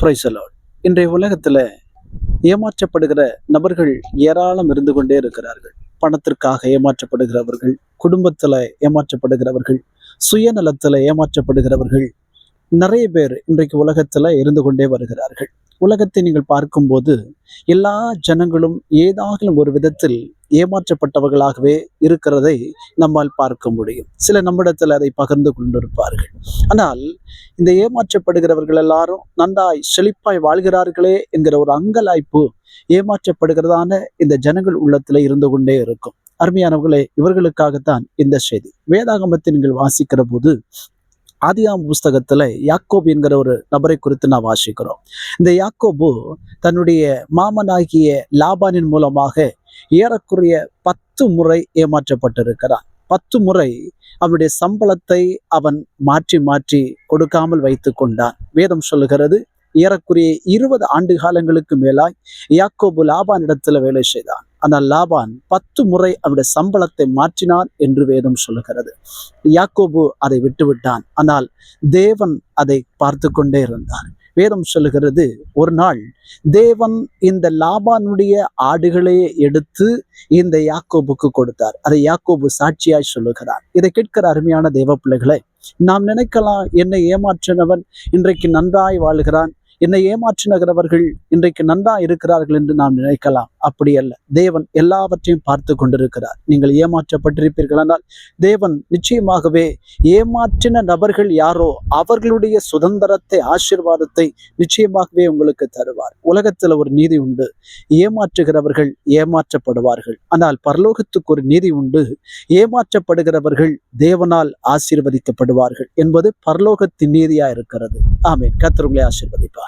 Praise the Lord. இன்றைய உலகத்துல ஏமாற்றப்படுகிற நபர்கள் ஏராளம் இருந்து கொண்டே இருக்கிறார்கள். பணத்திற்காக ஏமாற்றப்படுகிறவர்கள், குடும்பத்துல ஏமாற்றப்படுகிறவர்கள், சுயநலத்துல ஏமாற்றப்படுகிறவர்கள், நிறைய பேர் இன்றைக்கு உலகத்துல இருந்து கொண்டே வருகிறார்கள். உலகத்தை நீங்கள் பார்க்கும்போது எல்லா ஜனங்களும் ஏதாகிலும் ஒரு விதத்தில் ஏமாற்றப்பட்டவர்களாகவே இருக்கிறதை நம்மால் பார்க்க முடியும். சில நம்மிடத்தில் அதை பகிர்ந்து கொண்டிருப்பார்கள். ஆனால் இந்த ஏமாற்றப்படுகிறவர்கள் எல்லாரும் நன்றாய் செழிப்பாய் வாழ்கிறார்களே என்கிற ஒரு அங்கலாய்ப்பு ஏமாற்றப்படுகிறதான இந்த ஜனங்கள் உள்ளத்துல இருந்து கொண்டே இருக்கும். அருமையானவர்களே, இவர்களுக்காகத்தான் இந்த செய்தி. வேதாகமத்தை நீங்கள் வாசிக்கிற போது ஆதியாம் புஸ்தகத்துல யாக்கோபு என்கிற ஒரு நபரை குறித்து நான் வாசிக்கிறோம். இந்த யாக்கோபு தன்னுடைய மாமனாகிய லாபானின் மூலமாக ஏறக்குறைய 10 முறை ஏமாற்றப்பட்டிருக்கிறான். 10 முறை அவனுடைய சம்பளத்தை அவன் மாற்றி மாற்றி கொடுக்காமல் வைத்து கொண்டான். வேதம் சொல்லுகிறது, ஏறக்குறைய 20 ஆண்டு காலங்களுக்கு மேலாய் யாக்கோபு லாபான் இடத்துல வேலை செய்தான். ஆனால் லாபான் 10 முறை அவனுடைய சம்பளத்தை மாற்றினான் என்று வேதம் சொல்லுகிறது. யாக்கோபு அதை விட்டுவிட்டான். ஆனால் தேவன் அதை பார்த்து கொண்டே இருந்தார். வேதம் சொல்லுகிறது, ஒரு நாள் தேவன் இந்த லாபானுடைய ஆடுகளையே எடுத்து இந்த யாக்கோபுக்கு கொடுத்தார். அதை யாக்கோபு சாட்சியாய் சொல்லுகிறார். இதை கேட்கிற அருமையான தேவ பிள்ளைகளை, நாம் நினைக்கலாம், என்னை ஏமாற்றினவன் இன்றைக்கு நன்றாய் வாழ்கிறான், என்னை ஏமாற்றினவர்கள் இன்றைக்கு நன்றா இருக்கிறார்கள் என்று நாம் நினைக்கலாம். அப்படி அல்ல. தேவன் எல்லாவற்றையும் பார்த்து கொண்டிருக்கிறார். நீங்கள் ஏமாற்றப்பட்டிருப்பீர்கள் என்றால் தேவன் நிச்சயமாகவே ஏமாற்றின நபர்கள் யாரோ அவர்களுடைய சுதந்திரத்தை, ஆசீர்வாதத்தை நிச்சயமாகவே உங்களுக்கு தருவார். உலகத்துல ஒரு நீதி உண்டு, ஏமாற்றுகிறவர்கள் ஏமாற்றப்படுவார்கள். ஆனால் பரலோகத்துக்கு ஒரு நீதி உண்டு, ஏமாற்றப்படுகிறவர்கள் தேவனால் ஆசீர்வதிக்கப்படுவார்கள் என்பது பரலோகத்தின் நீதியா இருக்கிறது. ஆமென். கர்த்தர் உங்களை ஆசீர்வதிப்பார்.